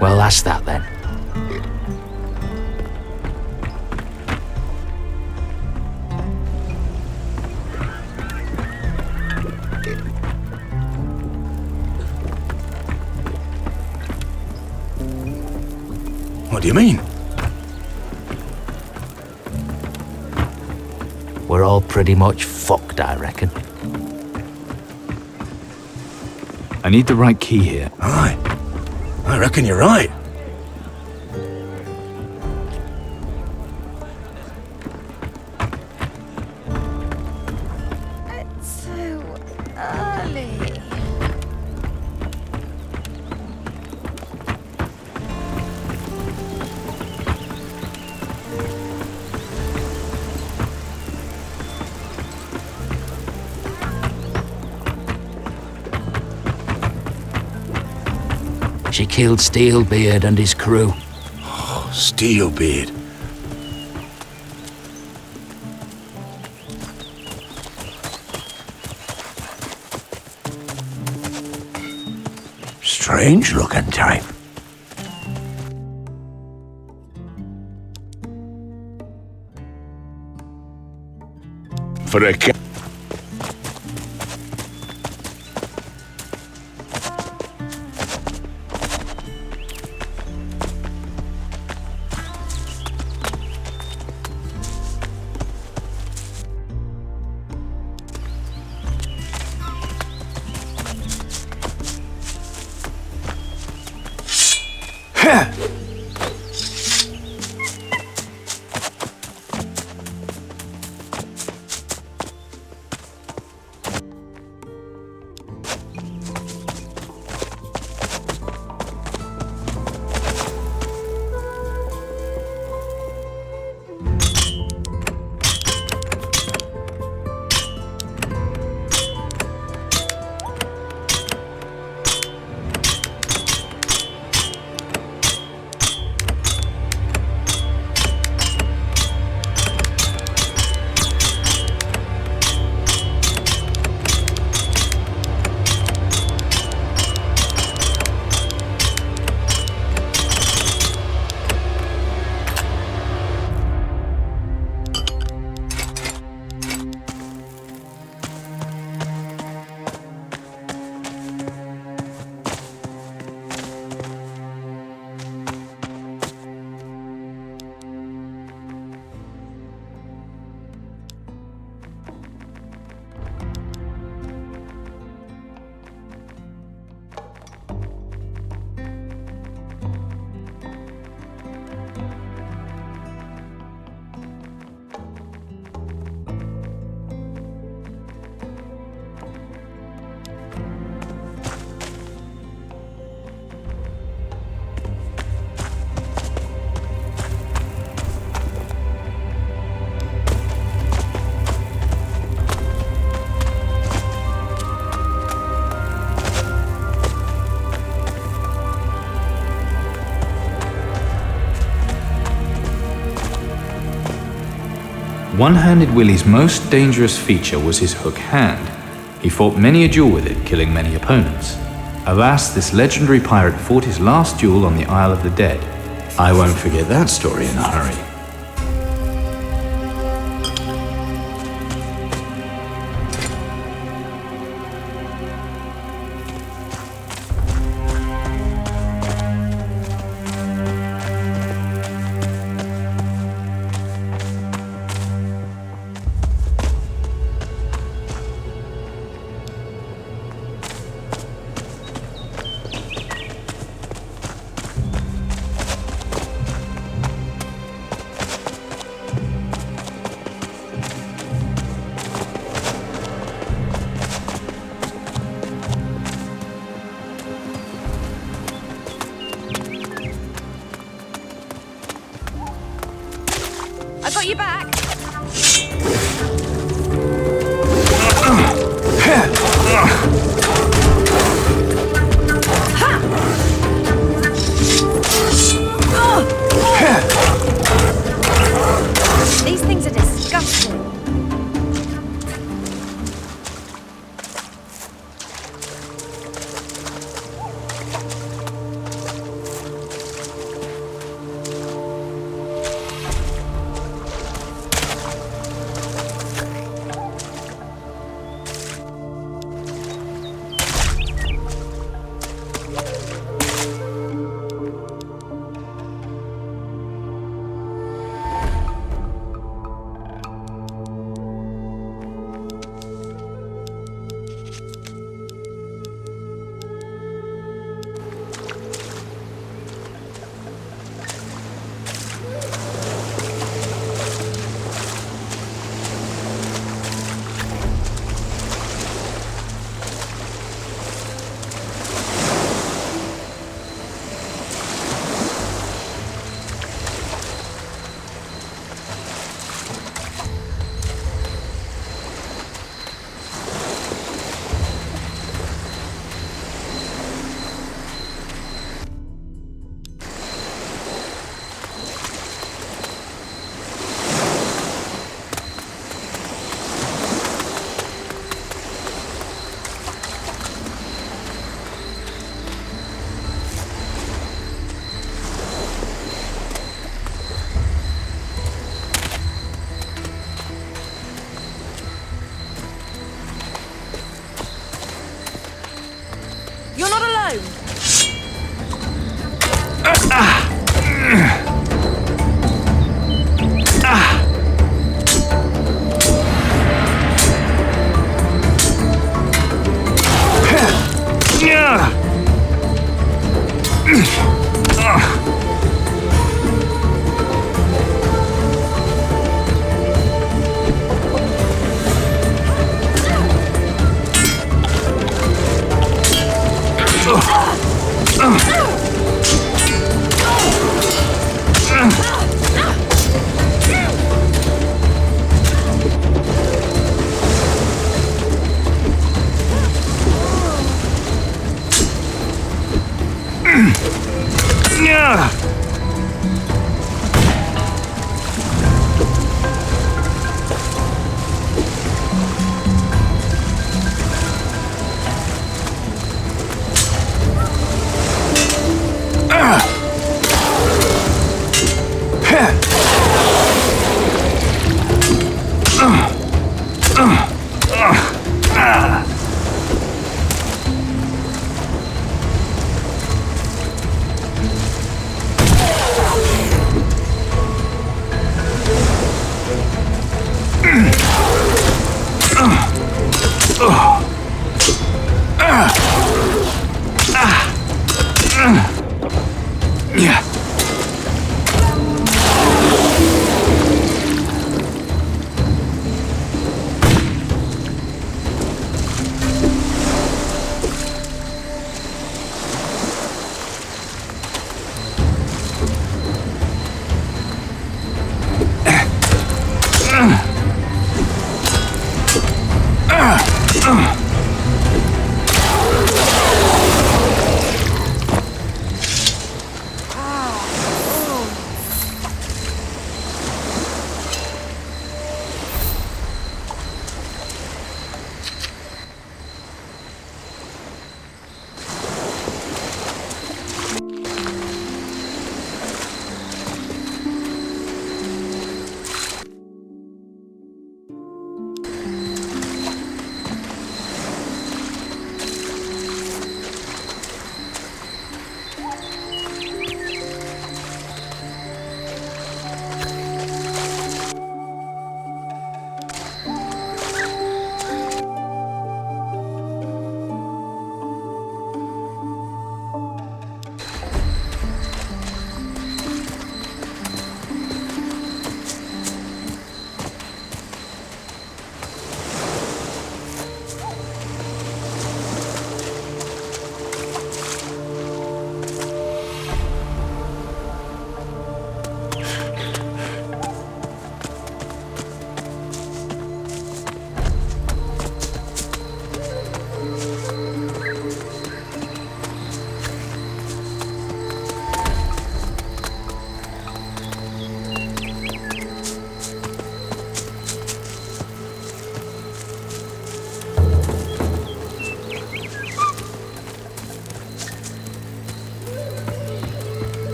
Well, that's that then. What do you mean? We're all pretty much fucked, I reckon. I need the right key here. Aye. I reckon you're right. It's so early. She killed Steelbeard and his crew. Oh, Steelbeard. Strange looking type. For a cat. One-Handed Willie's most dangerous feature was his hook hand. He fought many a duel with it, killing many opponents. Alas, this legendary pirate fought his last duel on the Isle of the Dead. I won't forget that story in a hurry. I got you back. These things are disgusting. You're not alone.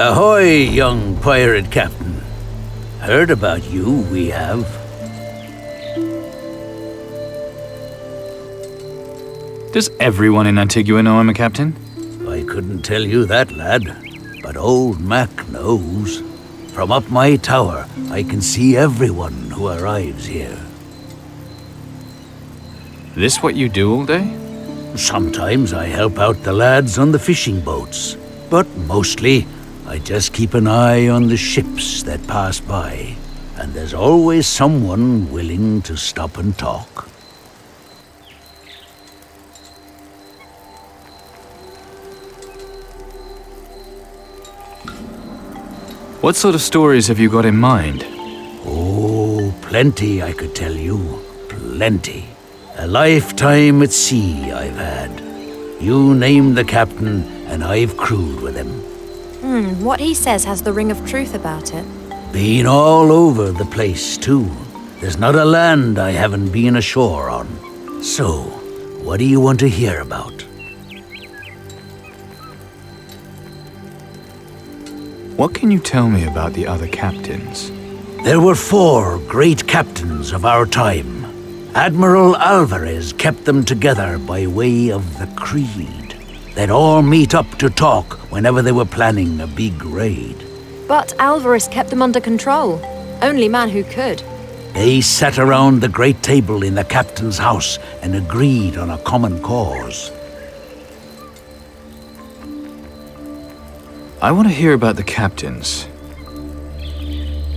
Ahoy, young pirate captain. Heard about you, we have. Does everyone in Antigua know I'm a captain? I couldn't tell you that, lad, but old Mac knows. From up my tower, I can see everyone who arrives here. This what you do all day? Sometimes I help out the lads on the fishing boats, but mostly I just keep an eye on the ships that pass by, and there's always someone willing to stop and talk. What sort of stories have you got in mind? Oh, plenty I could tell you. Plenty. A lifetime at sea I've had. You name the captain, and I've crewed with him. What he says has the ring of truth about it. Been all over the place, too. There's not a land I haven't been ashore on. So, what do you want to hear about? What can you tell me about the other captains? There were 4 great captains of our time. Admiral Alvarez kept them together by way of the Creed. They'd all meet up to talk whenever they were planning a big raid. But Alvarez kept them under control. Only man who could. They sat around the great table in the captain's house and agreed on a common cause. I want to hear about the captains.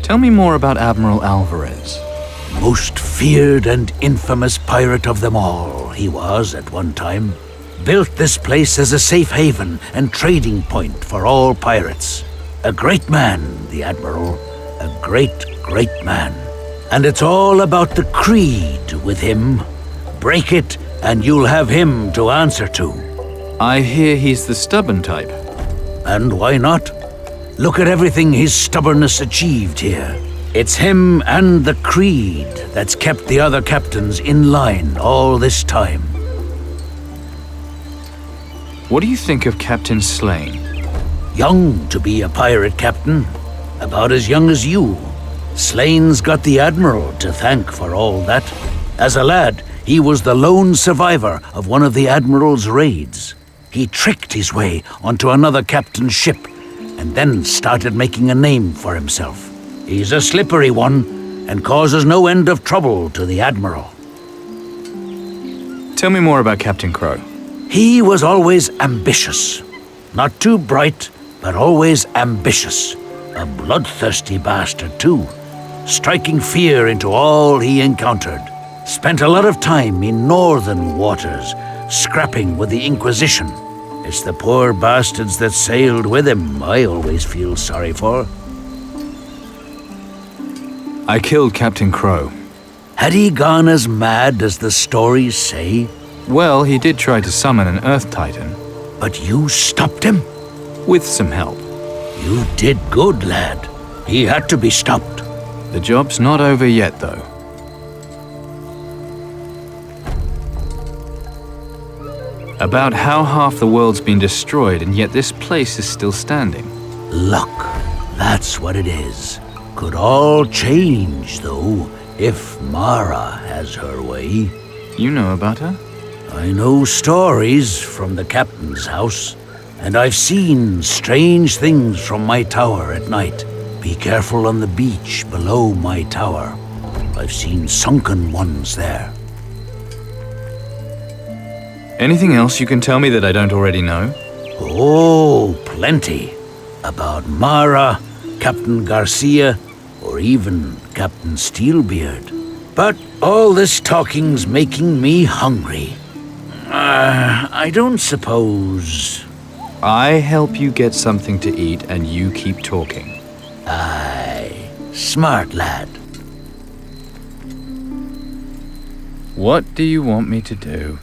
Tell me more about Admiral Alvarez. Most feared and infamous pirate of them all, he was at one time. Built this place as a safe haven and trading point for all pirates. A great man, the Admiral. A great, great man. And it's all about the Creed with him. Break it, and you'll have him to answer to. I hear he's the stubborn type. And why not? Look at everything his stubbornness achieved here. It's him and the Creed that's kept the other captains in line all this time. What do you think of Captain Slane? Young to be a pirate captain. About as young as you. Slane's got the Admiral to thank for all that. As a lad, he was the lone survivor of one of the Admiral's raids. He tricked his way onto another captain's ship and then started making a name for himself. He's a slippery one and causes no end of trouble to the Admiral. Tell me more about Captain Crow. He was always ambitious. Not too bright, but always ambitious. A bloodthirsty bastard, too. Striking fear into all he encountered. Spent a lot of time in northern waters, scrapping with the Inquisition. It's the poor bastards that sailed with him I always feel sorry for. I killed Captain Crow. Had he gone as mad as the stories say? Well, he did try to summon an Earth Titan. But you stopped him? With some help. You did good, lad. He had to be stopped. The job's not over yet, though. About how half the world's been destroyed, and yet this place is still standing. Luck, that's what it is. Could all change, though, if Mara has her way. You know about her? I know stories from the captain's house, and I've seen strange things from my tower at night. Be careful on the beach below my tower. I've seen sunken ones there. Anything else you can tell me that I don't already know? Oh, plenty. About Mara, Captain Garcia, or even Captain Steelbeard. But all this talking's making me hungry. I don't suppose... I help you get something to eat and you keep talking. Aye, smart lad. What do you want me to do?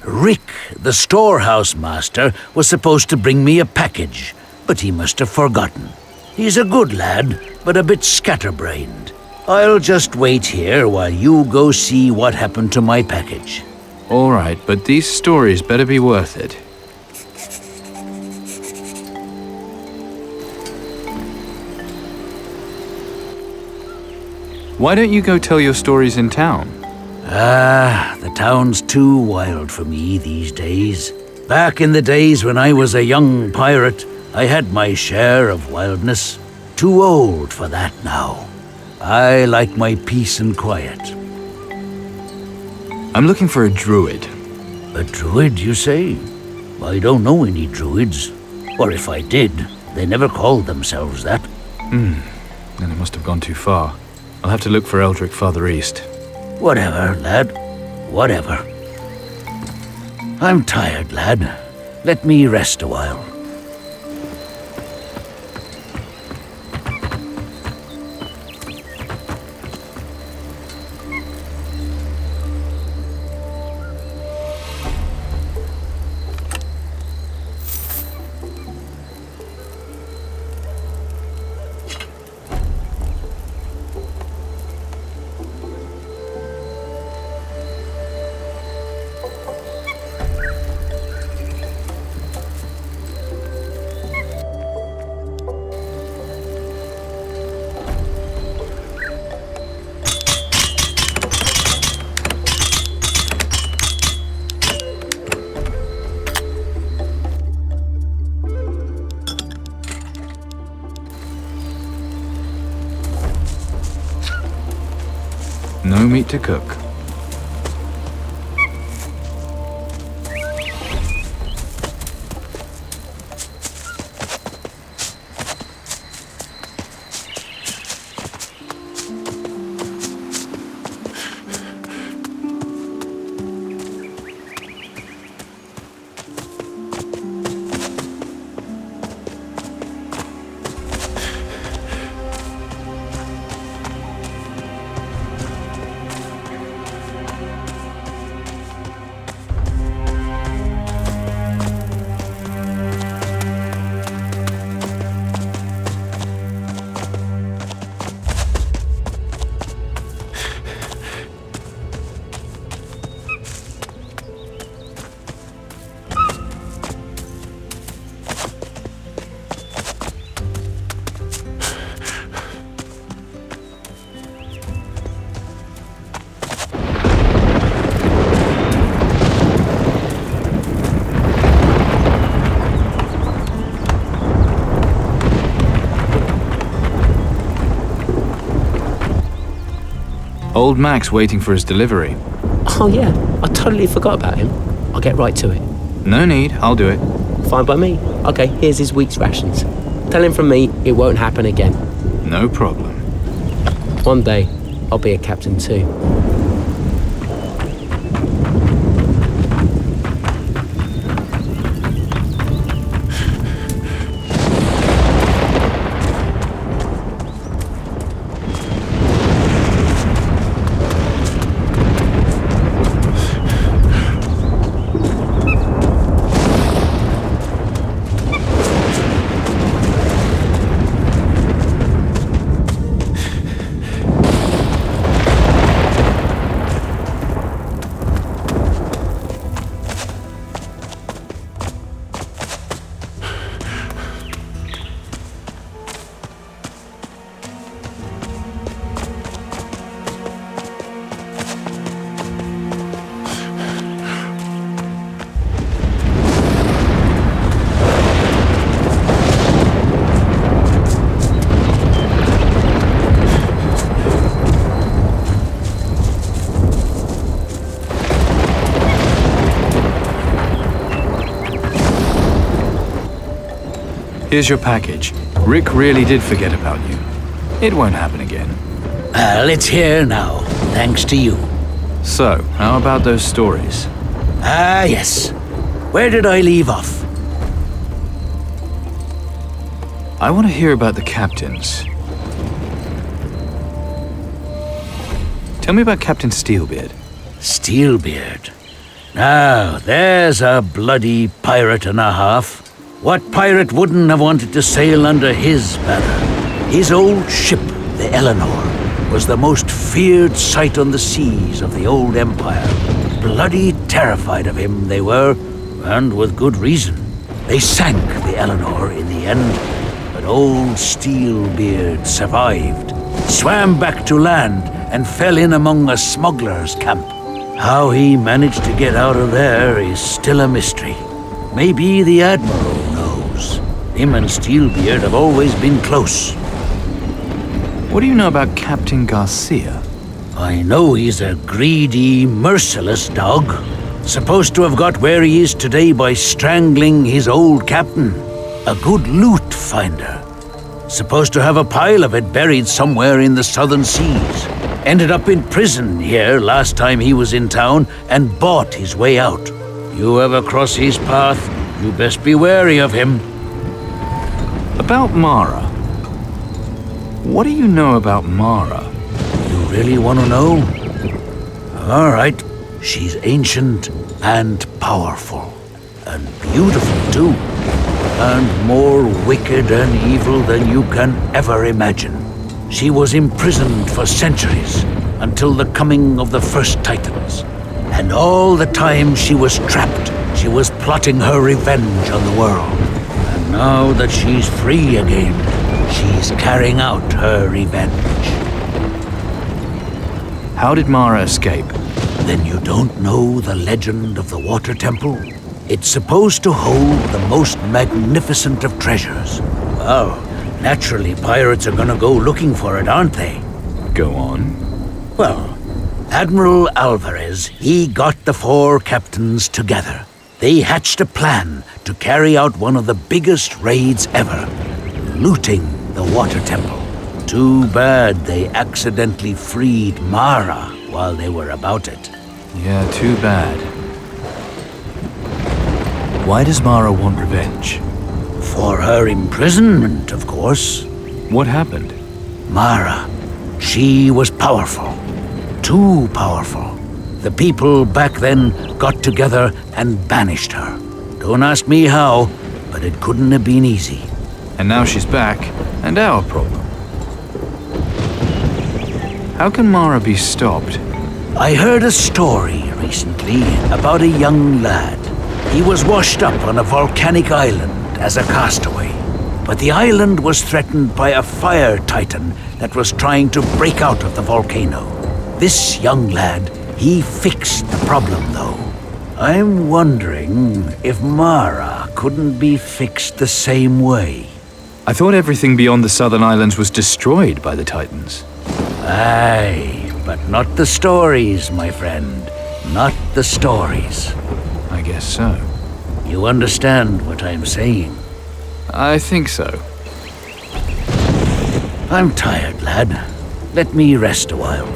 Rick, the storehouse master, was supposed to bring me a package, but he must have forgotten. He's a good lad, but a bit scatterbrained. I'll just wait here while you go see what happened to my package. All right, but these stories better be worth it. Why don't you go tell your stories in town? The town's too wild for me these days. Back in the days when I was a young pirate, I had my share of wildness. Too old for that now. I like my peace and quiet. I'm looking for a druid. A druid, you say? I don't know any druids. Or if I did, they never called themselves that. Then it must have gone too far. I'll have to look for Eldrick farther east. Whatever, lad. Whatever. I'm tired, lad. Let me rest a while. No meat to cook. Old Mac's waiting for his delivery. Oh yeah, I totally forgot about him. I'll get right to it. No need, I'll do it. Fine by me. Okay, here's his week's rations. Tell him from me it won't happen again. No problem. One day, I'll be a captain too. Here's your package. Rick really did forget about you. It won't happen again. It's here now, thanks to you. So, how about those stories? Yes. Where did I leave off? I want to hear about the captains. Tell me about Captain Steelbeard. Steelbeard. Now, there's a bloody pirate and a half. What pirate wouldn't have wanted to sail under his banner? His old ship, the Eleanor, was the most feared sight on the seas of the old empire. Bloody terrified of him they were, and with good reason. They sank the Eleanor in the end, but old Steelbeard survived, swam back to land and fell in among a smuggler's camp. How he managed to get out of there is still a mystery. Maybe the Admiral knows. Him and Steelbeard have always been close. What do you know about Captain Garcia? I know he's a greedy, merciless dog. Supposed to have got where he is today by strangling his old captain. A good loot finder. Supposed to have a pile of it buried somewhere in the southern seas. Ended up in prison here last time he was in town and bought his way out. You ever cross his path, you best be wary of him. About Mara. What do you know about Mara? You really want to know? All right. She's ancient and powerful. And beautiful, too. And more wicked and evil than you can ever imagine. She was imprisoned for centuries, until the coming of the first Titans. And all the time she was trapped, she was plotting her revenge on the world. And now that she's free again, she's carrying out her revenge. How did Mara escape? Then you don't know the legend of the Water Temple? It's supposed to hold the most magnificent of treasures. Well, naturally pirates are gonna go looking for it, aren't they? Go on. Well, Admiral Alvarez, he got the 4 captains together. They hatched a plan to carry out one of the biggest raids ever, looting the Water Temple. Too bad they accidentally freed Mara while they were about it. Yeah, too bad. Why does Mara want revenge? For her imprisonment, of course. What happened? Mara, she was powerful. Too powerful. The people back then got together and banished her. Don't ask me how, but it couldn't have been easy. And now she's back, and our problem. How can Mara be stopped? I heard a story recently about a young lad. He was washed up on a volcanic island as a castaway. But the island was threatened by a fire titan that was trying to break out of the volcano. This young lad, he fixed the problem though. I'm wondering if Mara couldn't be fixed the same way. I thought everything beyond the southern islands was destroyed by the Titans. Aye, but not the stories, my friend. Not the stories. I guess so. You understand what I'm saying? I think so. I'm tired, lad. Let me rest a while.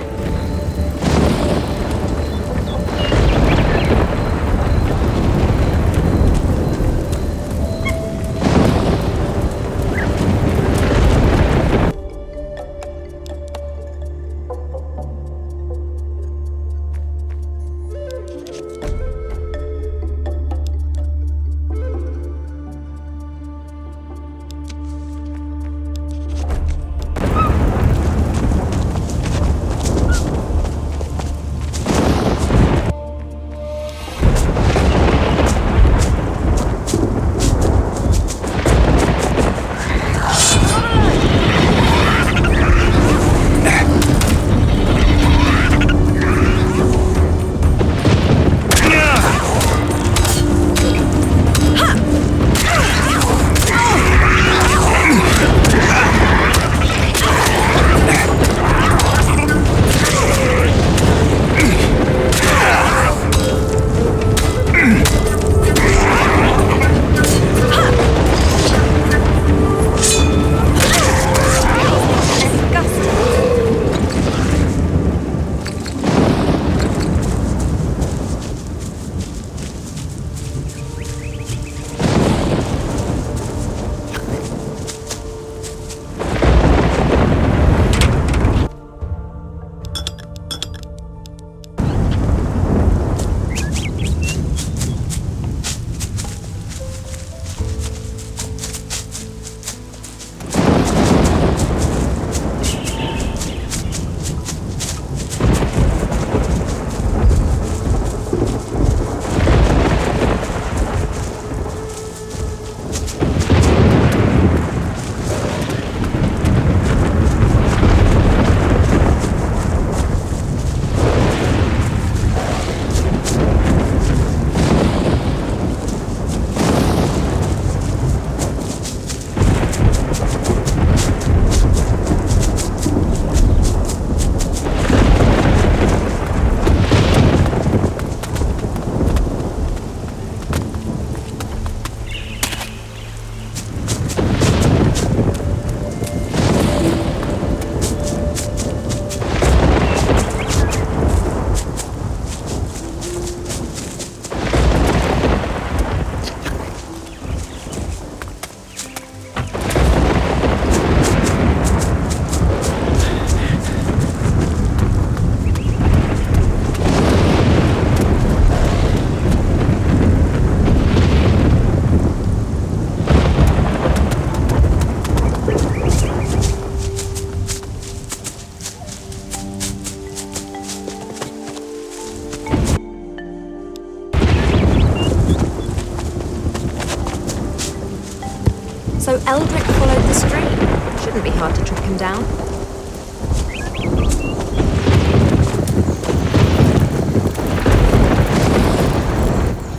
Eldrick followed the stream. Shouldn't be hard to track him down.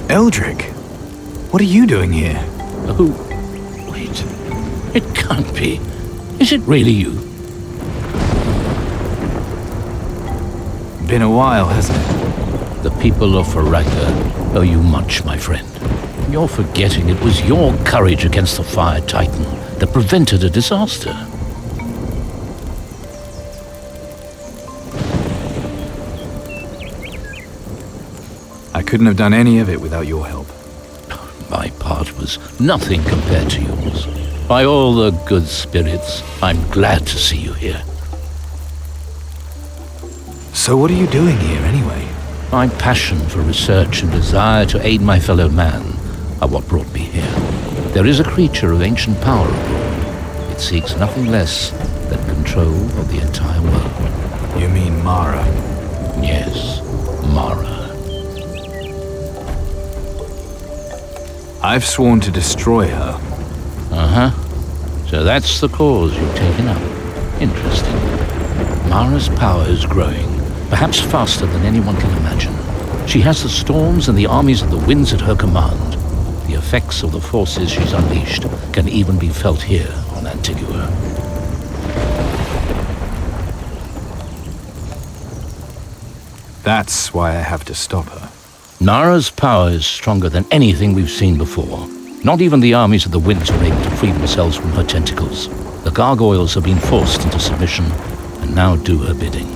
Eldrick? What are you doing here? Oh, wait. It can't be. Is it really you? Been a while, hasn't it? The people of Faranga owe you much, my friend. You're forgetting it was your courage against the Fire Titan that prevented a disaster. I couldn't have done any of it without your help. My part was nothing compared to yours. By all the good spirits, I'm glad to see you here. So what are you doing here, anyway? My passion for research and desire to aid my fellow man are what brought me here. There is a creature of ancient power abroad. It seeks nothing less than control of the entire world. You mean Mara? Yes, Mara. I've sworn to destroy her. Uh-huh. So that's the cause you've taken up. Interesting. Mara's power is growing, perhaps faster than anyone can imagine. She has the storms and the armies of the winds at her command. The effects of the forces she's unleashed can even be felt here on Antigua. That's why I have to stop her. Mara's power is stronger than anything we've seen before. Not even the armies of the winds are able to free themselves from her tentacles. The gargoyles have been forced into submission and now do her bidding.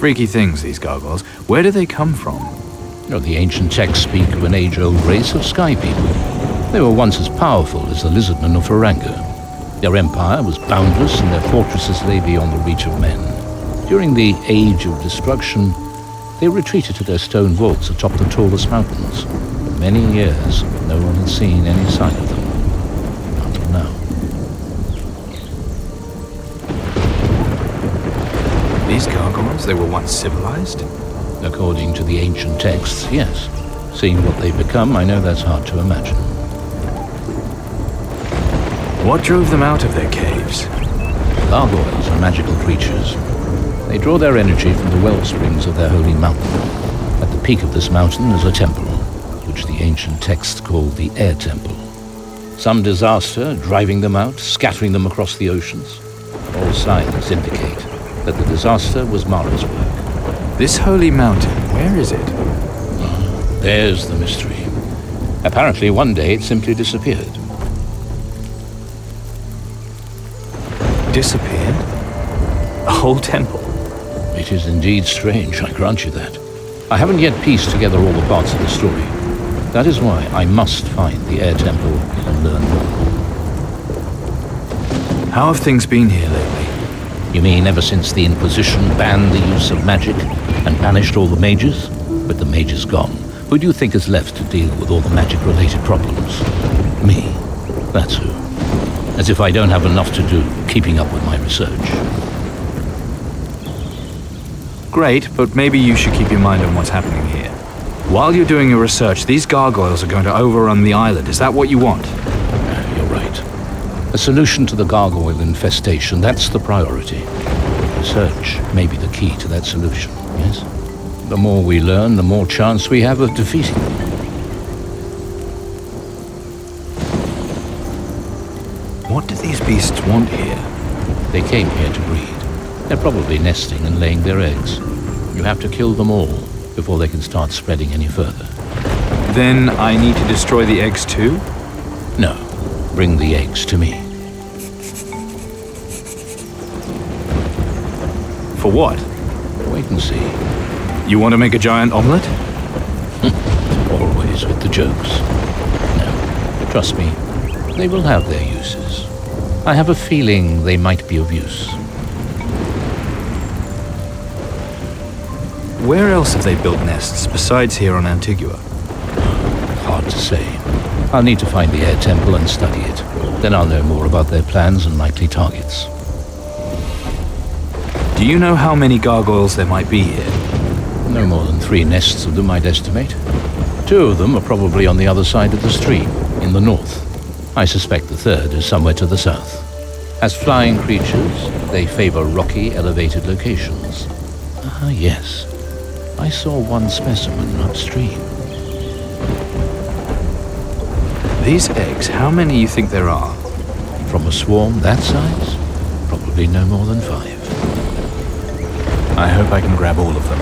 Freaky things, these gargoyles. Where do they come from? The ancient texts speak of an age-old race of sky people. They were once as powerful as the lizardmen of Faranga. Their empire was boundless and their fortresses lay beyond the reach of men. During the Age of Destruction, they retreated to their stone vaults atop the tallest mountains. For many years, no one had seen any sign of them. Until now. These gargoyles, they were once civilized? According to the ancient texts, yes. Seeing what they've become, I know that's hard to imagine. What drove them out of their caves? Gargoyles are magical creatures. They draw their energy from the well springs of their holy mountain. At the peak of this mountain is a temple, which the ancient texts call the Air Temple. Some disaster driving them out, scattering them across the oceans. All signs indicate that the disaster was Mara's work. This holy mountain, where is it? There's the mystery. Apparently one day it simply disappeared. Disappeared? A whole temple? It is indeed strange, I grant you that. I haven't yet pieced together all the parts of the story. That is why I must find the Air Temple and learn more. How have things been here lately? You mean ever since the Inquisition banned the use of magic and banished all the mages? With the mages gone, who do you think is left to deal with all the magic-related problems? Me. That's who. As if I don't have enough to do keeping up with my research. Great, but maybe you should keep your mind on what's happening here. While you're doing your research, these gargoyles are going to overrun the island. Is that what you want? You're right. A solution to the gargoyle infestation, that's the priority. Research may be the key to that solution, yes? The more we learn, the more chance we have of defeating them. What do these beasts want here? They came here to breed. They're probably nesting and laying their eggs. You have to kill them all before they can start spreading any further. Then I need to destroy the eggs too? No. Bring the eggs to me. For what? Wait and see. You want to make a giant omelette? Always with the jokes. No. Trust me, they will have their uses. I have a feeling they might be of use. Where else have they built nests besides here on Antigua? Hard to say. I'll need to find the Air Temple and study it. Then I'll know more about their plans and likely targets. Do you know how many gargoyles there might be here? No more than 3 nests of them, I'd estimate. Two of them are probably on the other side of the stream, in the north. I suspect the third is somewhere to the south. As flying creatures, they favor rocky, elevated locations. Ah, yes. I saw one specimen upstream. These eggs, how many you think there are? From a swarm that size? Probably no more than 5. I hope I can grab all of them.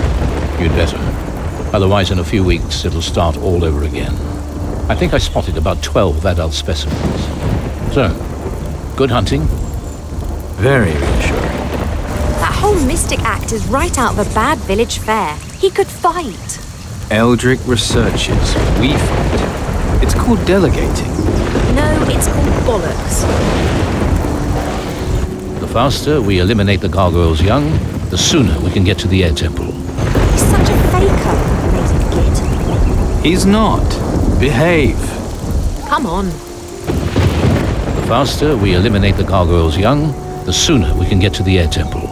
You'd better. Otherwise, in a few weeks, it'll start all over again. I think I spotted about 12 adult specimens. So, good hunting. Very reassuring. That whole mystic act is right out of a bad village fair. He could fight. Eldrick researches. We fight. It's called delegating. No, it's called bollocks. The faster we eliminate the gargoyles young, the sooner we can get to the air temple. He's such a faker, lazy git. He's not. Behave. Come on. The faster we eliminate the gargoyles young, the sooner we can get to the air temple.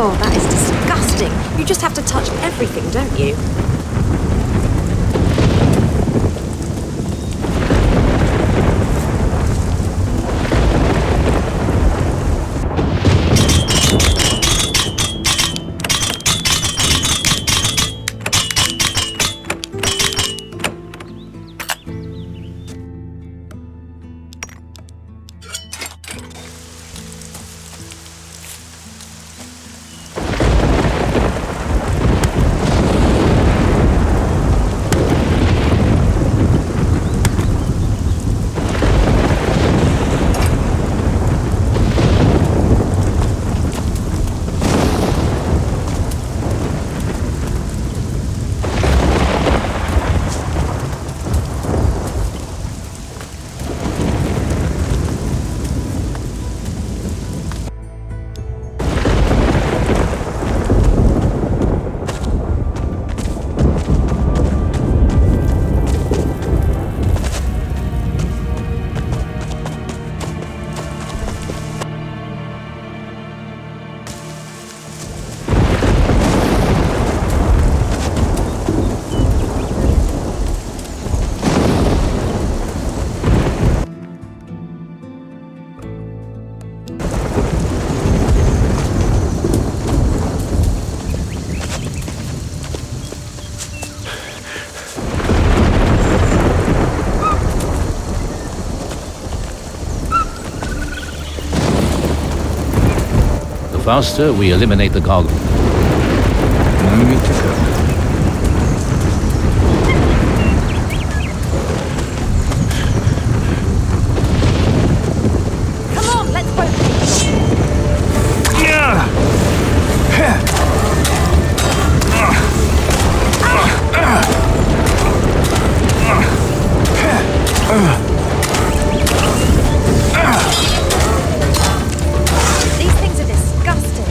Oh, that is disgusting. You just have to touch everything, don't you? Faster we eliminate the cargo. No need to go. Come on, let's both. These things are disgusting.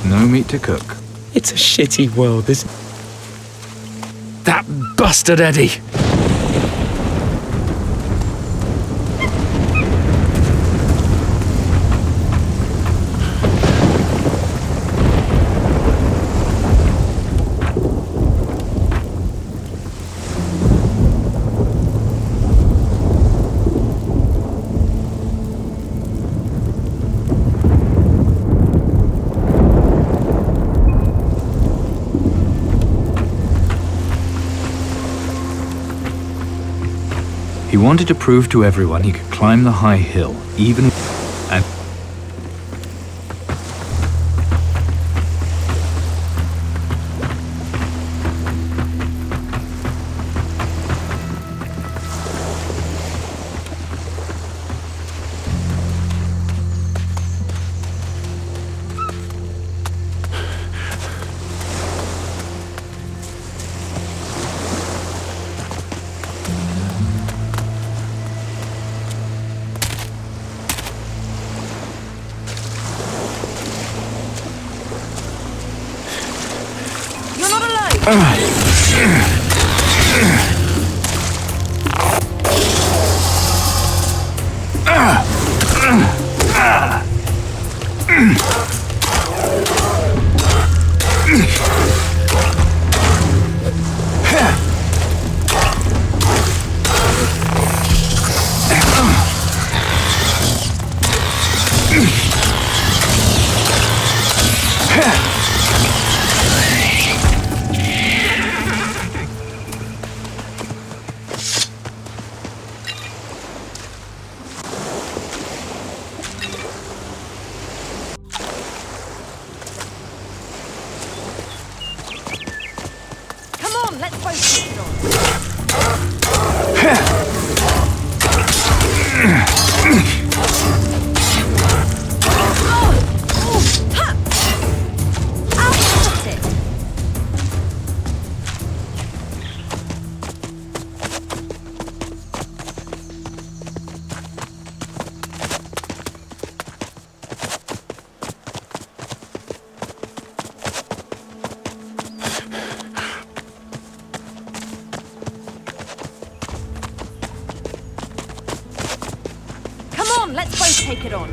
No meat to cook. It's a shitty world, this. That bastard Eddie! He wanted to prove to everyone he could climb the high hill, even and You're not alone. Come on, let's both take it on. I'll stop it. Come on, let's both take it on.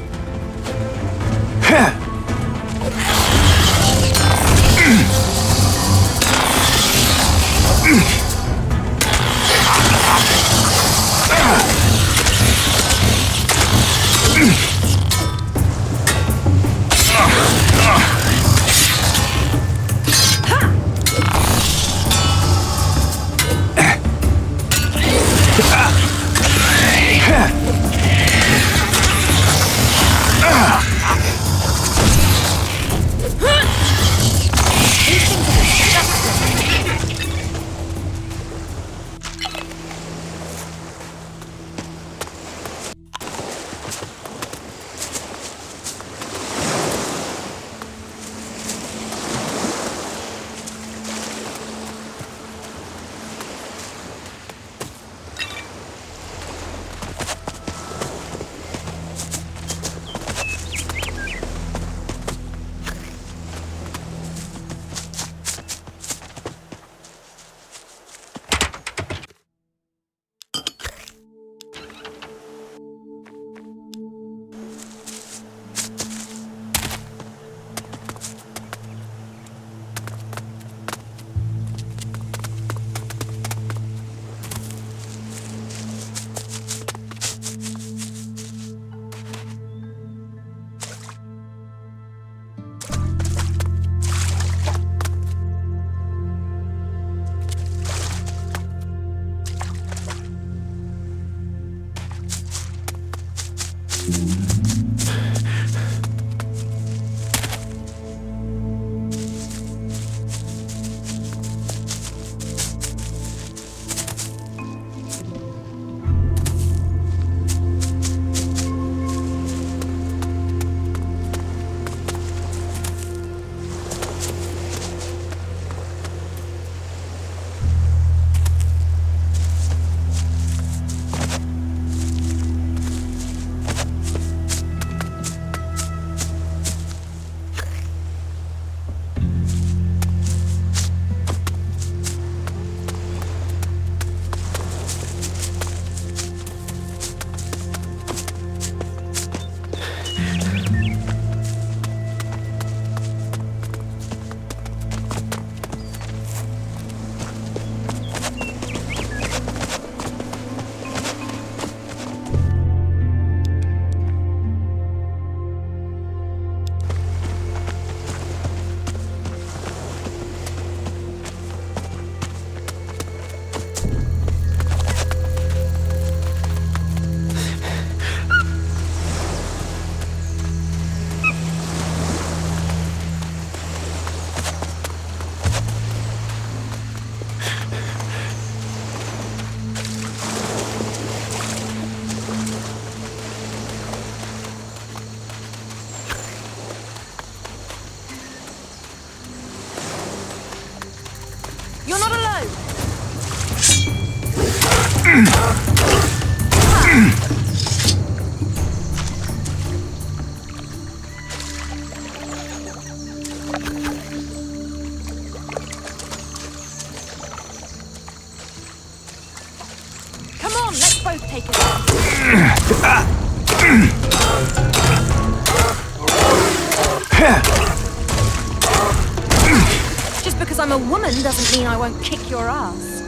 because I'm a woman doesn't mean I won't kick your ass.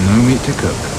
No meat to cook.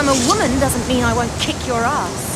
I'm a woman doesn't mean I won't kick your ass.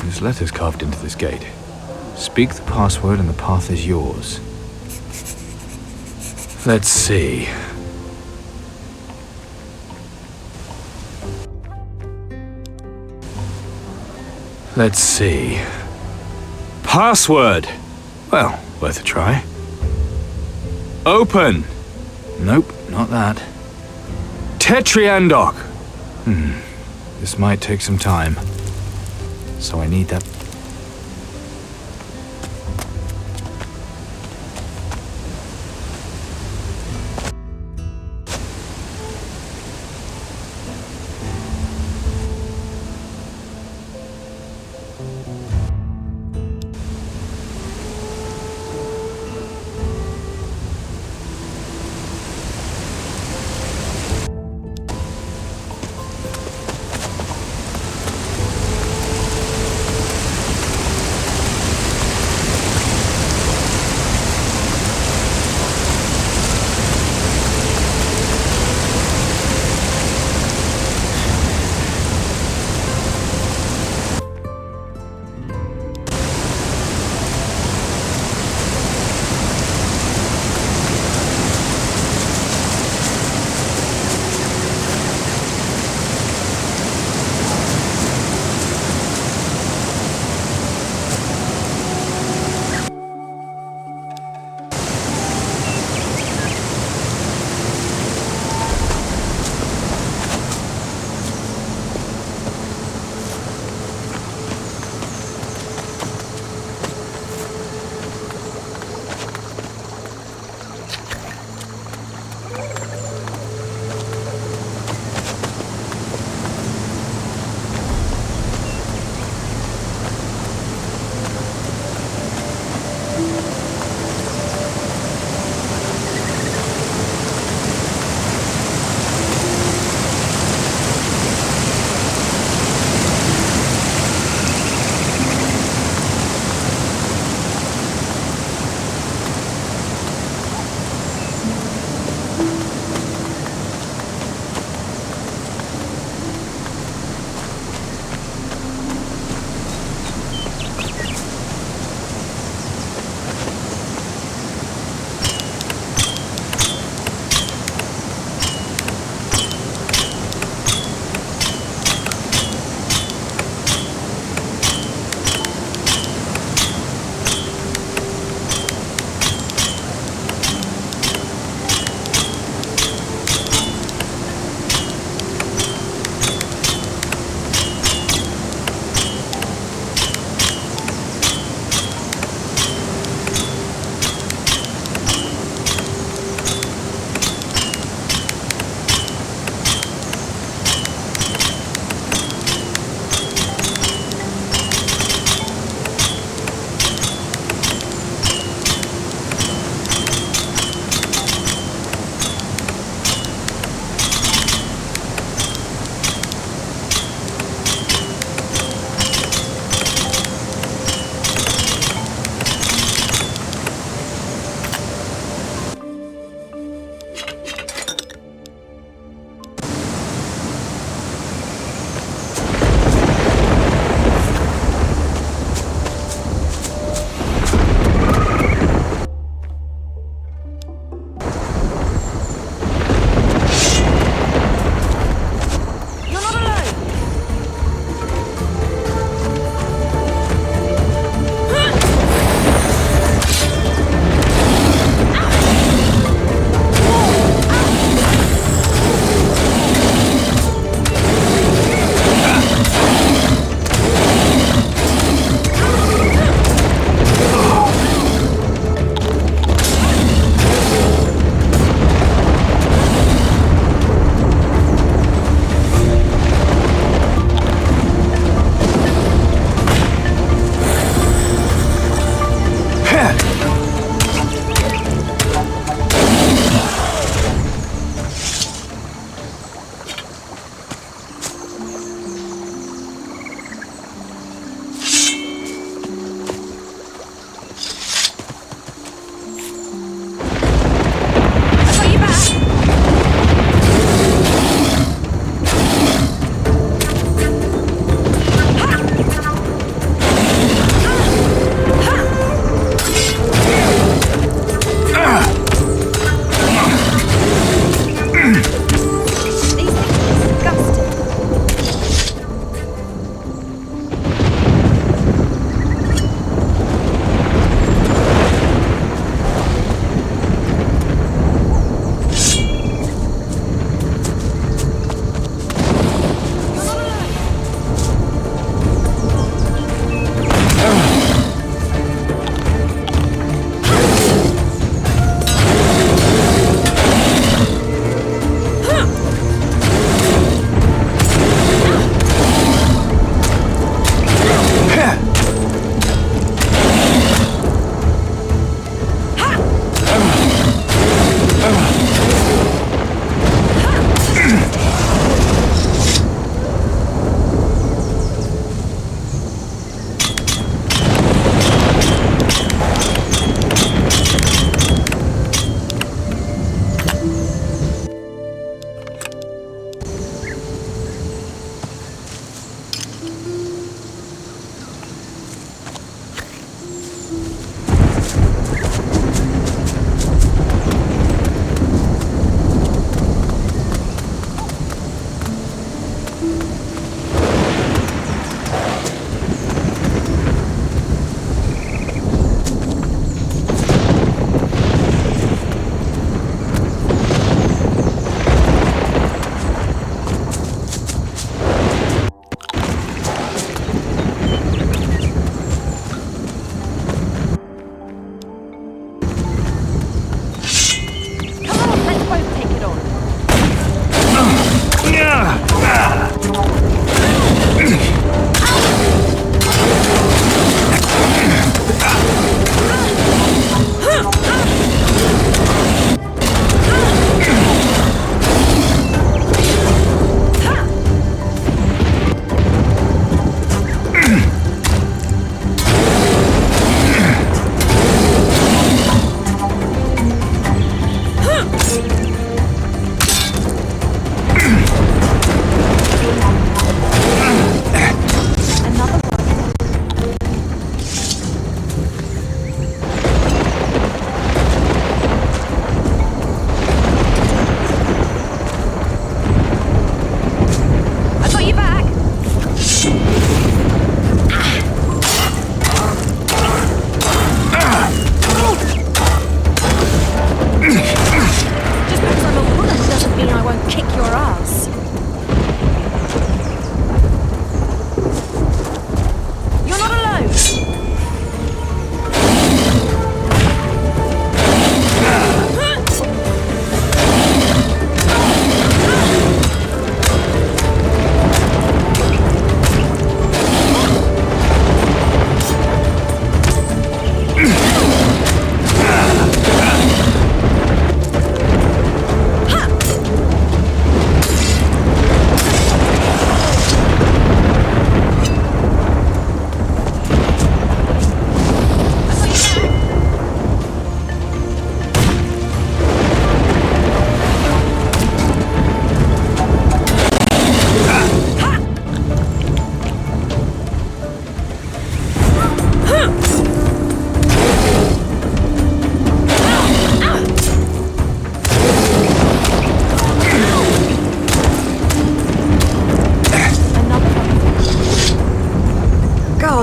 There's letters carved into this gate. Speak the password and the path is yours. Let's see. Let's see. Password! Well, worth a try. Open! Nope, not that. Tetriandok! This might take some time. So I need that.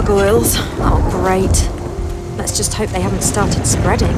gargoyles. Oh, great. Let's just hope they haven't started spreading.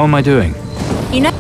am I doing? You know...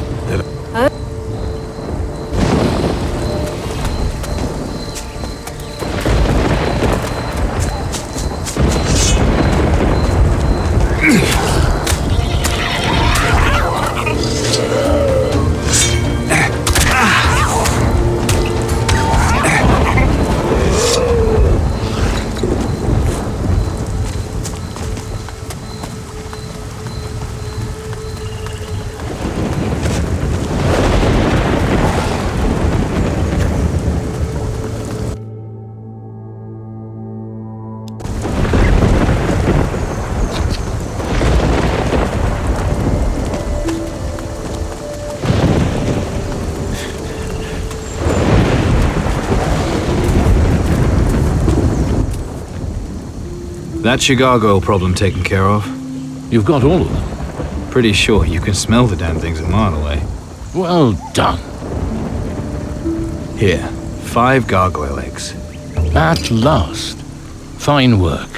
That's your gargoyle problem taken care of. You've got all of them. Pretty sure you can smell the damn things a mile away. Well done. Here, 5 gargoyle eggs. At last. Fine work.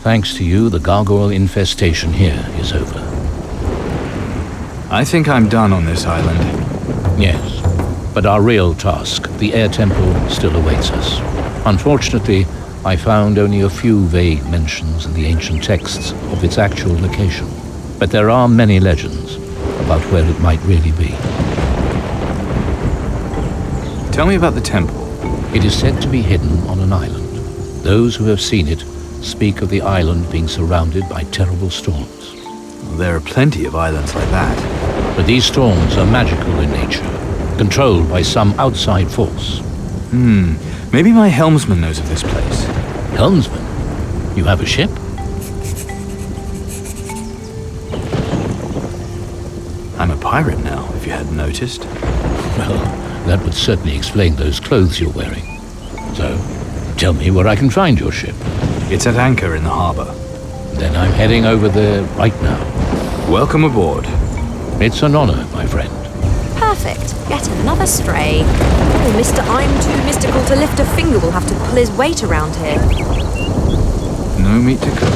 Thanks to you, the gargoyle infestation here is over. I think I'm done on this island. Yes, but our real task, the air temple, still awaits us. Unfortunately, I found only a few vague mentions in the ancient texts of its actual location. But there are many legends about where it might really be. Tell me about the temple. It is said to be hidden on an island. Those who have seen it speak of the island being surrounded by terrible storms. Well, there are plenty of islands like that. But these storms are magical in nature, controlled by some outside force. Maybe my helmsman knows of this place. Helmsman? You have a ship? I'm a pirate now, if you hadn't noticed. Well, that would certainly explain those clothes you're wearing. So, tell me where I can find your ship. It's at anchor in the harbor. Then I'm heading over there right now. Welcome aboard. It's an honor, my friend. Perfect. Yet another stray. Oh, Mr. I'm too mystical to lift a finger will have to pull his weight around here. No meat to cook.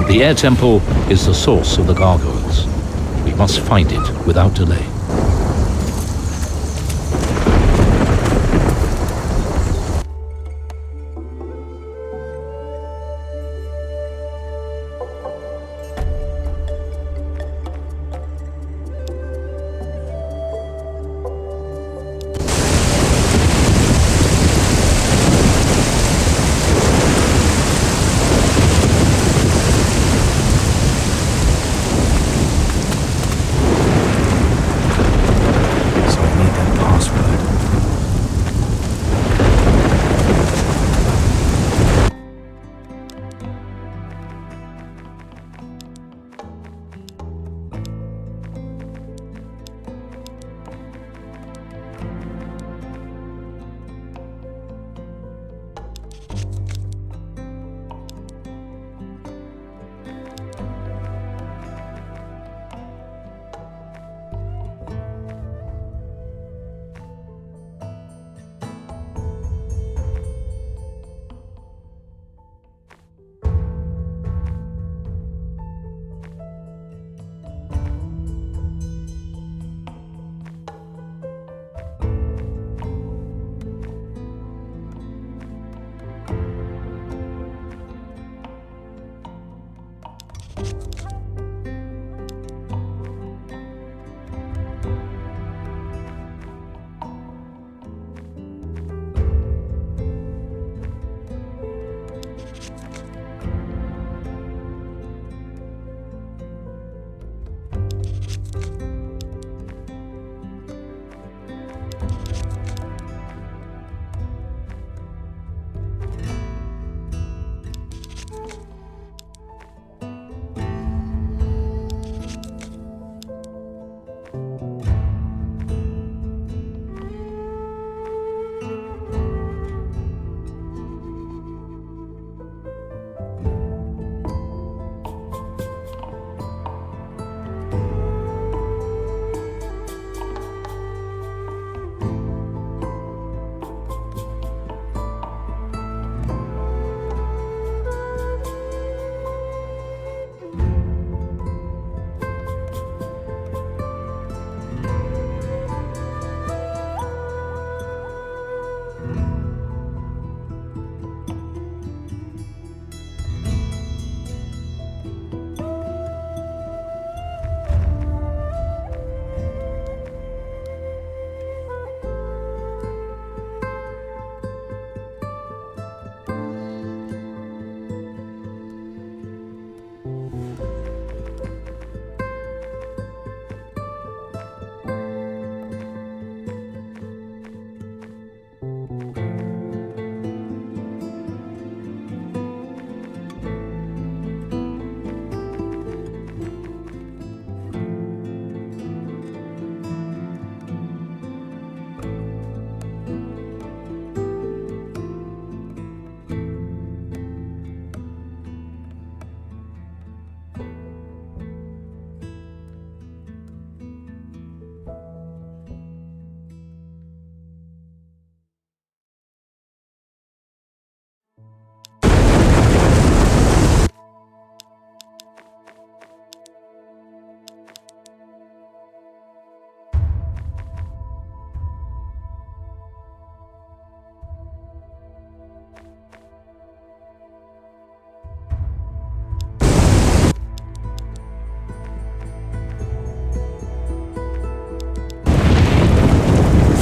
The air temple is the source of the gargoyles. We must find it without delay.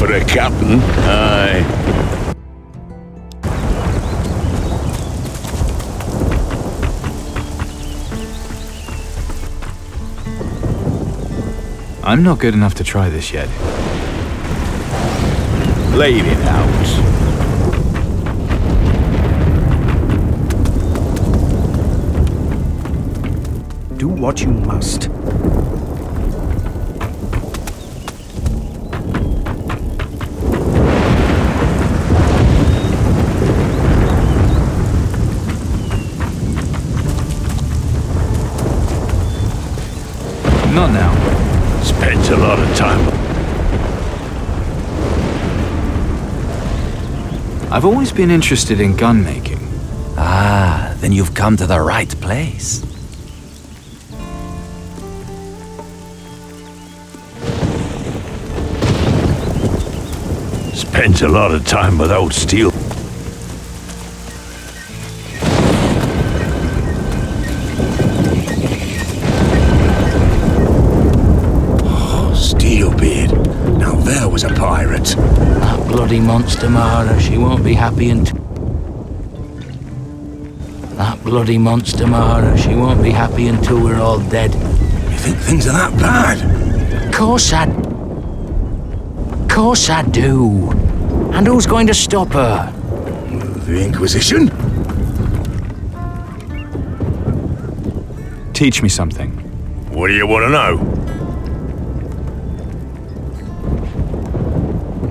for the captain. Aye. I'm not good enough to try this yet. Leave it out. Do what you must. Not now. Spent a lot of time. I've always been interested in gun making. Ah, then you've come to the right place. Spent a lot of time without steel. Steelbeard. Now there was a pirate. That bloody monster Mara, she won't be happy until... That bloody monster Mara, she won't be happy until we're all dead. You think things are that bad? Course I do. And who's going to stop her? The Inquisition? Teach me something. What do you want to know?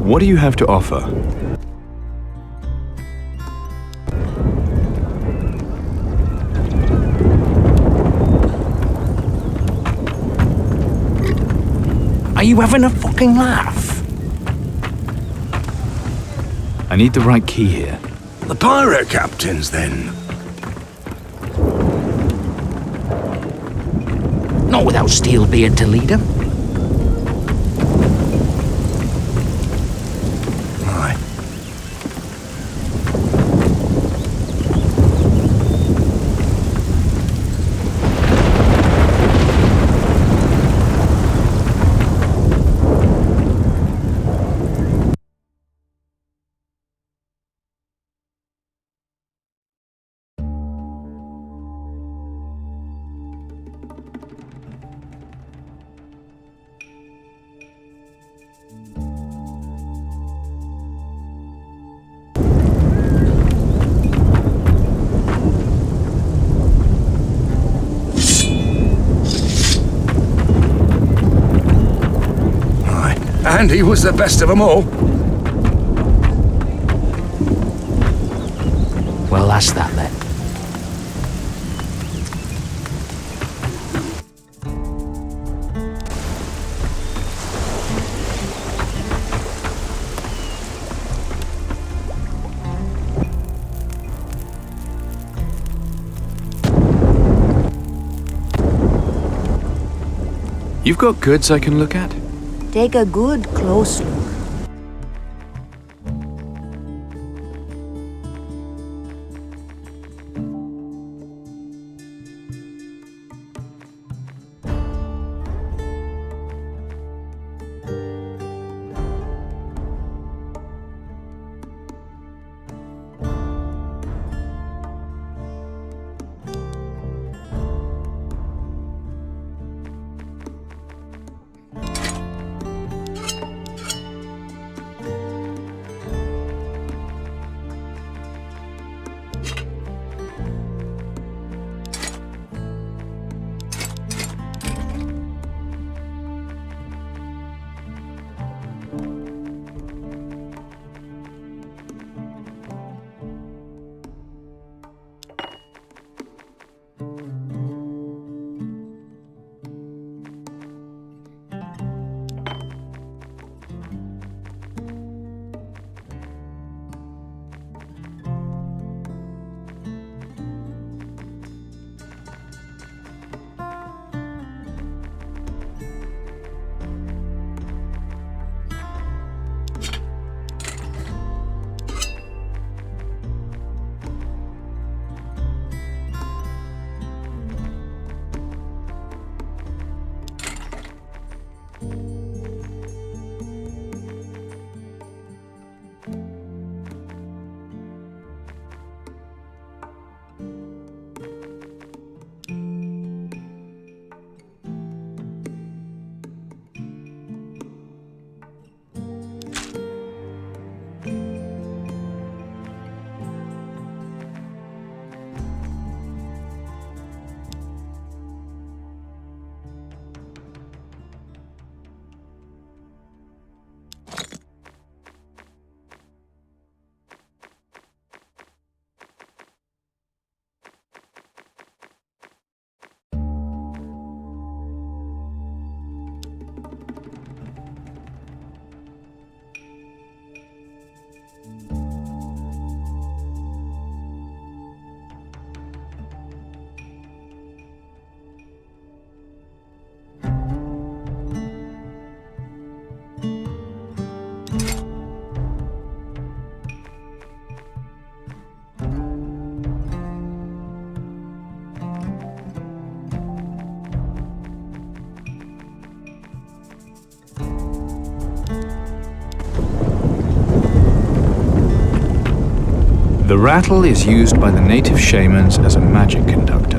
What do you have to offer? Are you having a fucking laugh? I need the right key here. The pirate captains, then. Not without Steelbeard to lead him. Aye. And he was the best of them all. Well, that's that then. You've got goods I can look at? Take a good close look. The rattle is used by the native shamans as a magic conductor.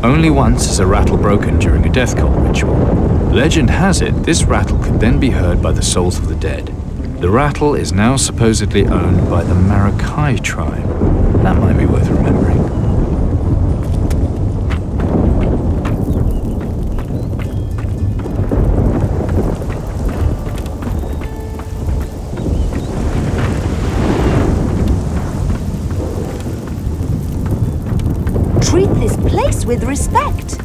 Only once is a rattle broken during a death cult ritual. Legend has it this rattle could then be heard by the souls of the dead. The rattle is now supposedly owned by the Maracay tribe. That might be worth remembering. Treat this place with respect.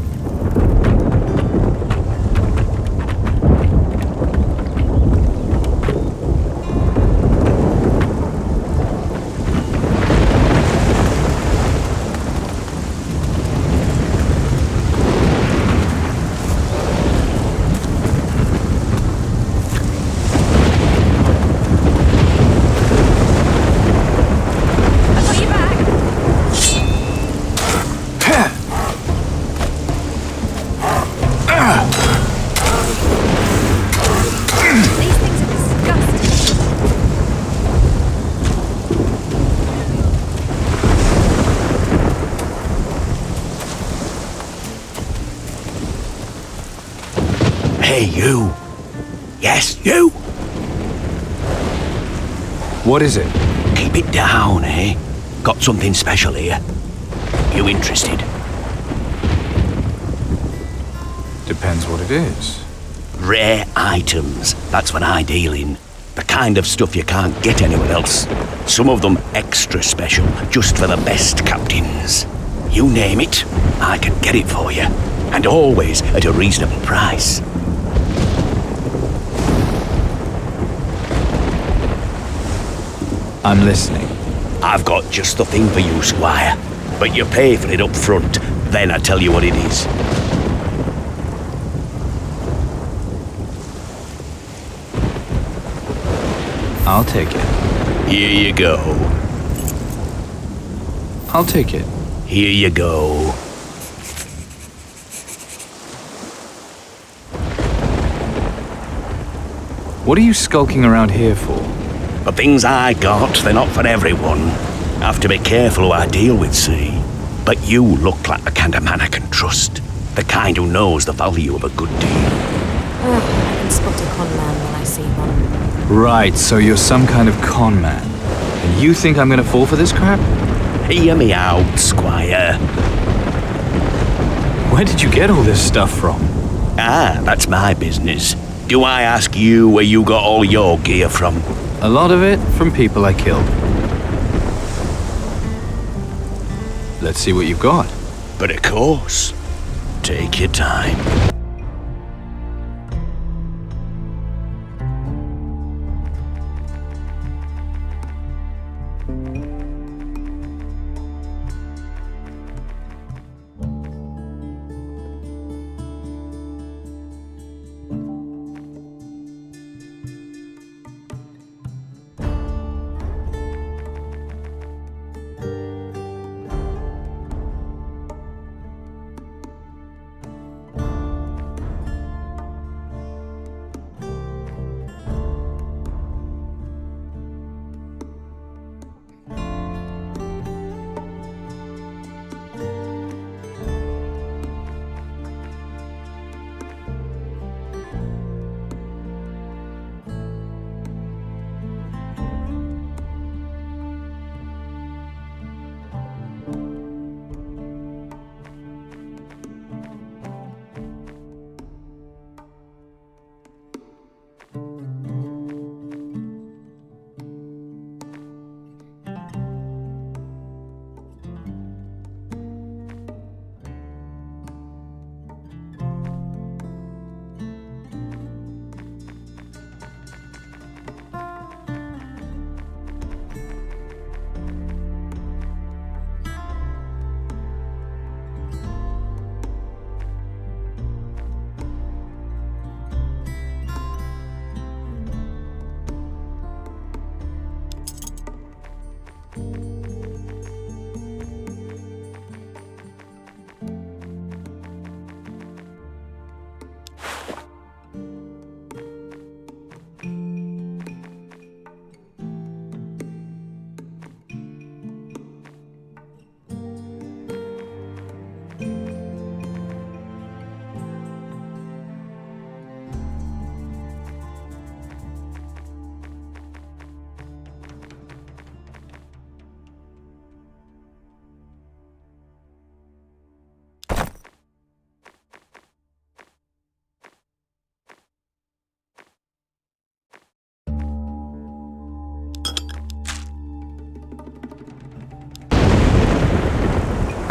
Hey, you. Yes, you. What is it? Keep it down, eh? Got something special here. You interested? Depends what it is. Rare items. That's what I deal in. The kind of stuff you can't get anywhere else. Some of them extra special, just for the best captains. You name it, I can get it for you. And always at a reasonable price. I'm listening. I've got just the thing for you, Squire. But you pay for it up front, then I tell you what it is. I'll take it. Here you go. I'll take it. Here you go. What are you skulking around here for? The things I got, they're not for everyone. Have to be careful who I deal with, see? But you look like the kind of man I can trust. The kind who knows the value of a good deal. I can spot a con man when I see one. Right, so you're some kind of con man. And you think I'm gonna fall for this crap? Hear me out, Squire. Where did you get all this stuff from? Ah, that's my business. Do I ask you where you got all your gear from? A lot of it from people I killed. Let's see what you've got. But of course, take your time.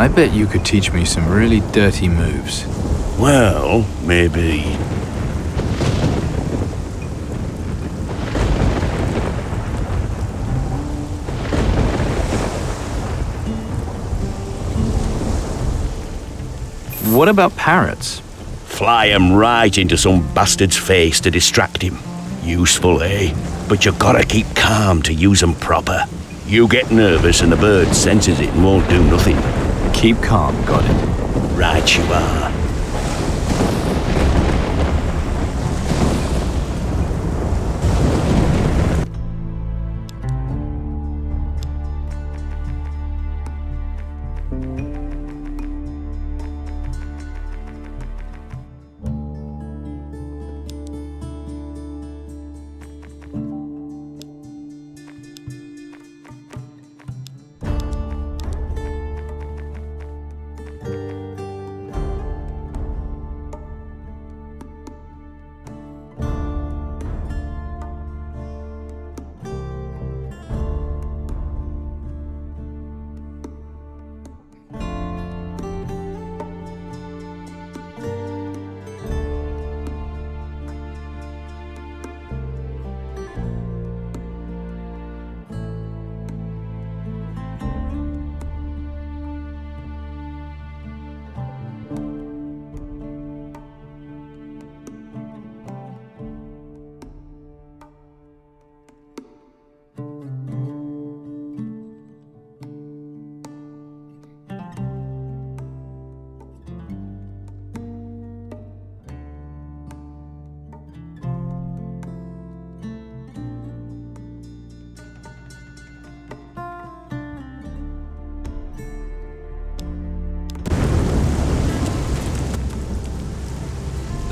I bet you could teach me some really dirty moves. Well, maybe. What about parrots? Fly 'em right into some bastard's face to distract him. Useful, eh? But you gotta keep calm to use 'em proper. You get nervous and the bird senses it and won't do nothing. Keep calm, got it. Right you are.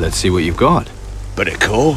Let's see what you've got. But a call?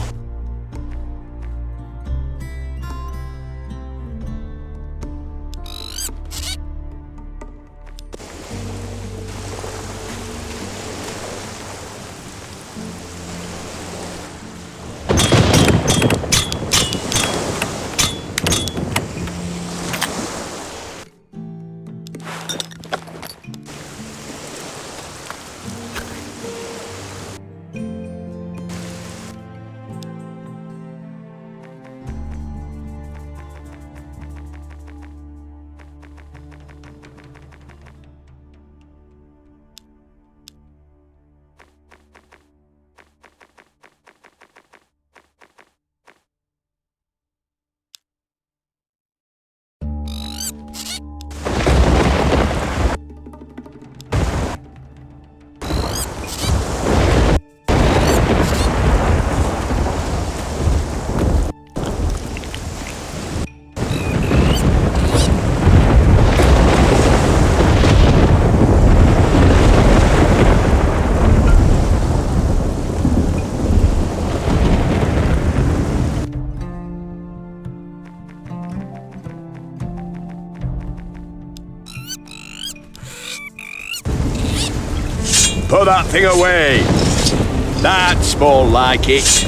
Put that thing away. That's more like it.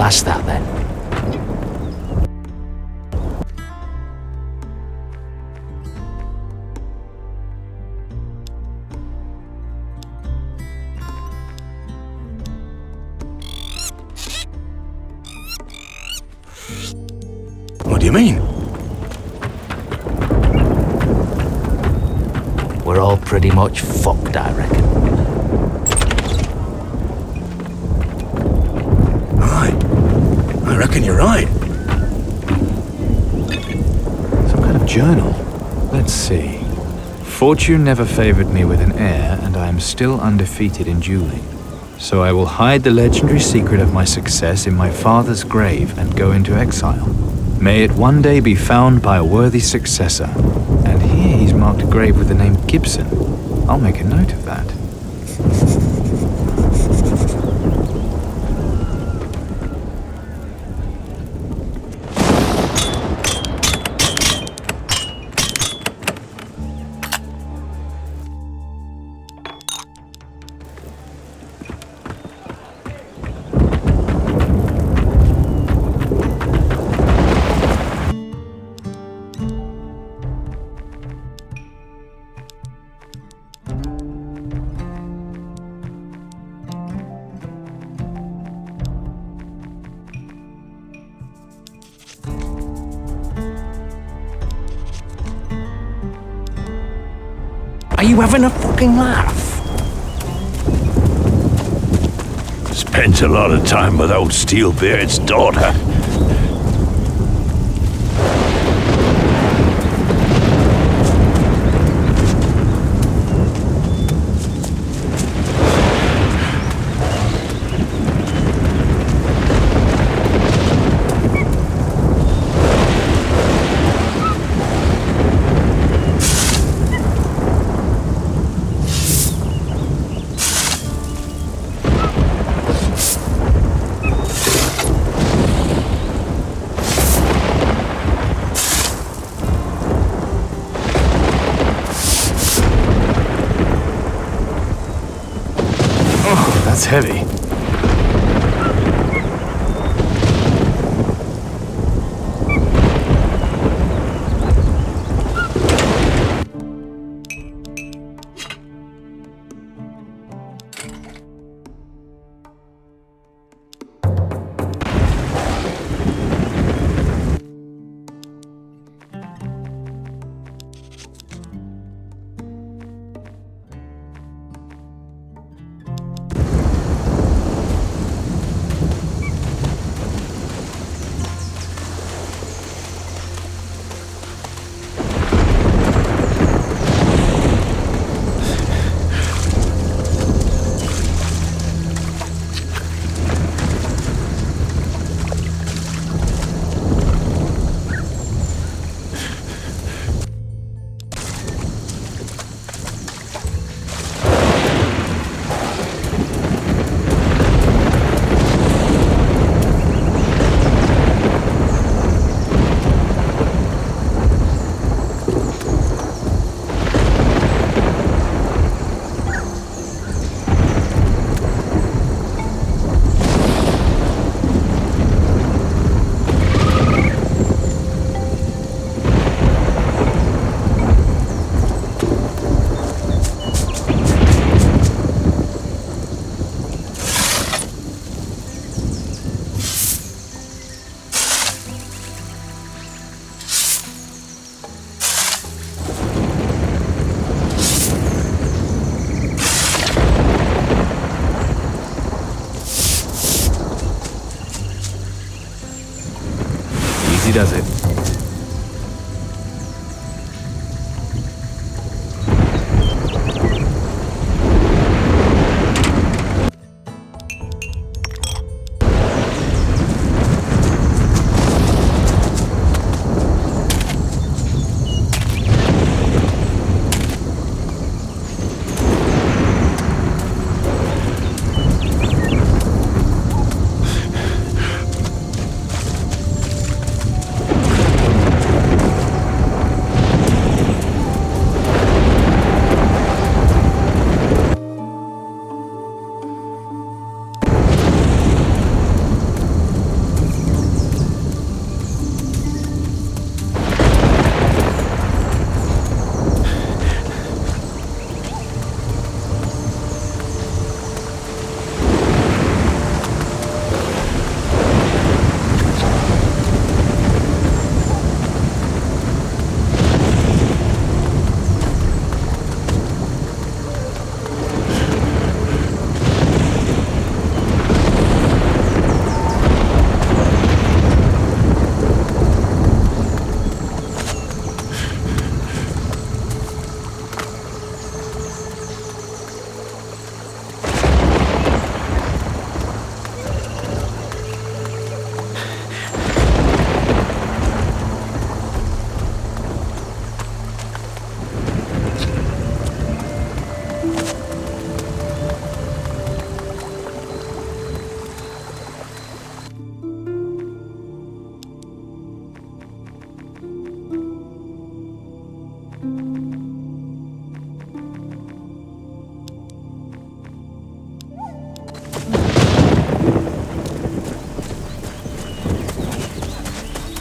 ask that then. What do you mean? We're all pretty much fucked, I reckon. Aye. I reckon you're right. Some kind of journal. Let's see. Fortune never favored me with an heir, and I am still undefeated in dueling. So I will hide the legendary secret of my success in my father's grave and go into exile. May it one day be found by a worthy successor. And here he's marked a grave with the name Gibson. I'll make a note of that. Are you having a fucking laugh? Spent a lot of time with old Steelbeard's daughter. That's heavy.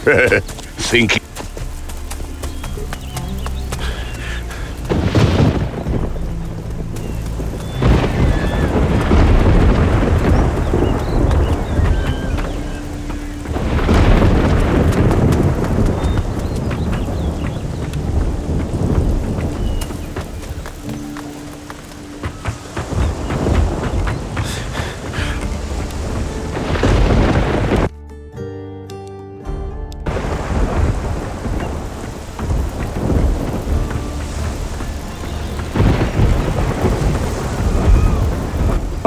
Think.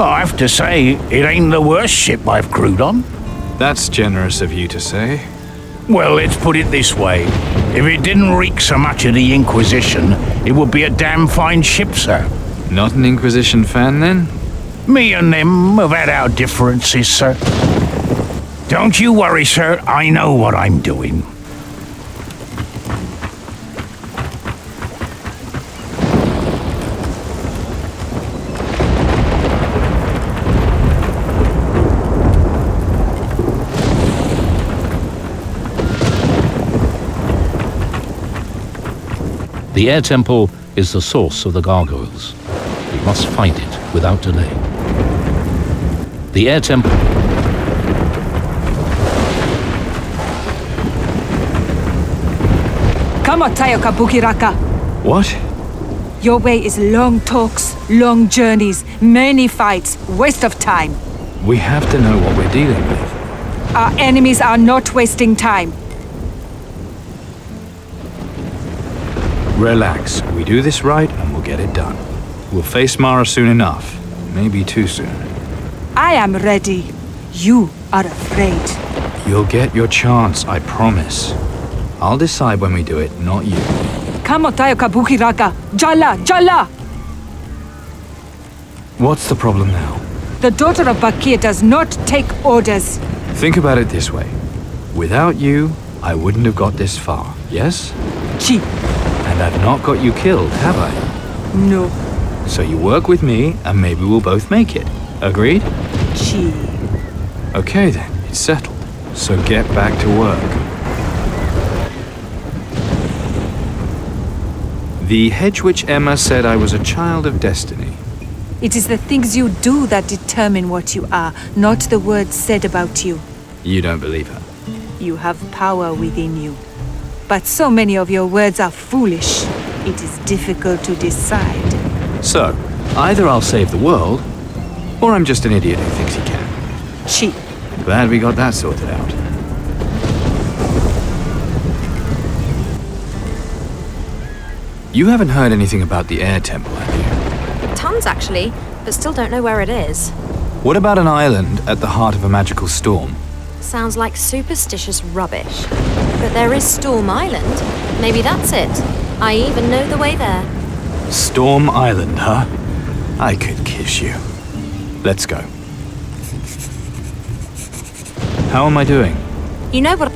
I have to say, it ain't the worst ship I've crewed on. That's generous of you to say. Well, let's put it this way. If it didn't reek so much of the Inquisition, it would be a damn fine ship, sir. Not an Inquisition fan, then? Me and them have had our differences, sir. Don't you worry, sir. I know what I'm doing. The air temple is the source of the gargoyles. We must find it without delay. The air temple... Come on, Tayo Kabukiraka. What? Your way is long talks, long journeys, many fights, waste of time. We have to know what we're dealing with. Our enemies are not wasting time. Relax. We do this right and we'll get it done. We'll face Mara soon enough. Maybe too soon. I am ready. You are afraid. You'll get your chance, I promise. I'll decide when we do it, not you. Come on, Tayo Kabukiraka. Jala, Jala! What's the problem now? The daughter of Bakir does not take orders. Think about it this way. Without you, I wouldn't have got this far, yes? Chi. And I've not got you killed, have I? No. So you work with me, and maybe we'll both make it. Agreed? Chi. Okay then, it's settled. So get back to work. The hedge witch Emma said I was a child of destiny. It is the things you do that determine what you are, not the words said about you. You don't believe her? You have power within you. But so many of your words are foolish. It is difficult to decide. So, either I'll save the world, or I'm just an idiot who thinks he can. Chi. Glad we got that sorted out. You haven't heard anything about the air temple, have you? Tons, actually, but still don't know where it is. What about an island at the heart of a magical storm? Sounds like superstitious rubbish. But there is Storm Island. Maybe that's it. I even know the way there. Storm Island, huh? I could kiss you. Let's go. How am I doing? You know what...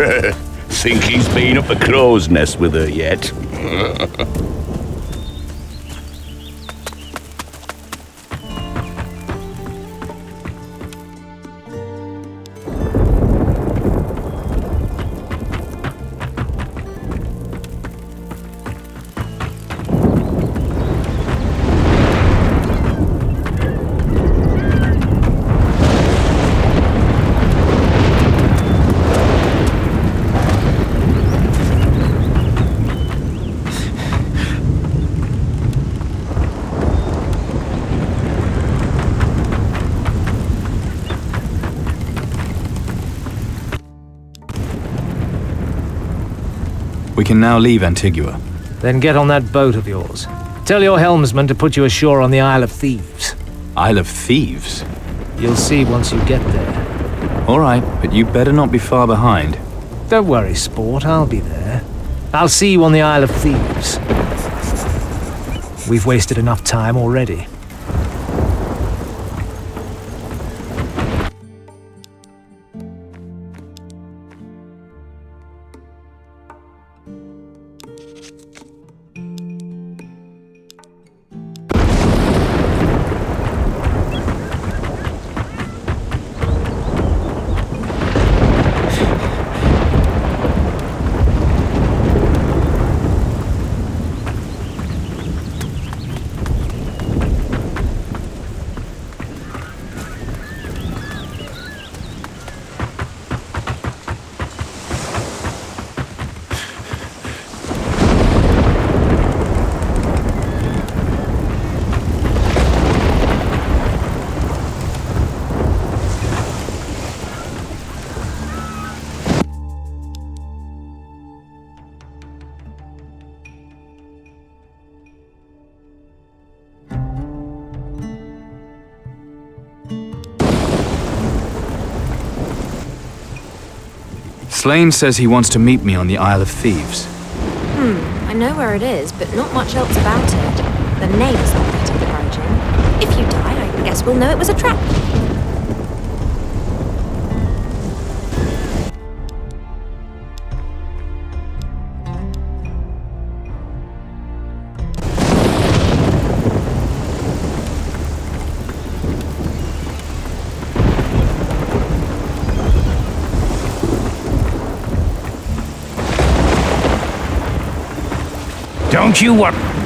Think he's been up the crow's nest with her yet? We can now leave Antigua. Then get on that boat of yours. Tell your helmsman to put you ashore on the Isle of Thieves. Isle of Thieves? You'll see once you get there. All right, but you better not be far behind. Don't worry, sport. I'll be there. I'll see you on the Isle of Thieves. We've wasted enough time already. Slane says he wants to meet me on the Isle of Thieves. I know where it is, but not much else about it. The name's not that encouraging. If you die, I guess we'll know it was a trap. Don't you worry.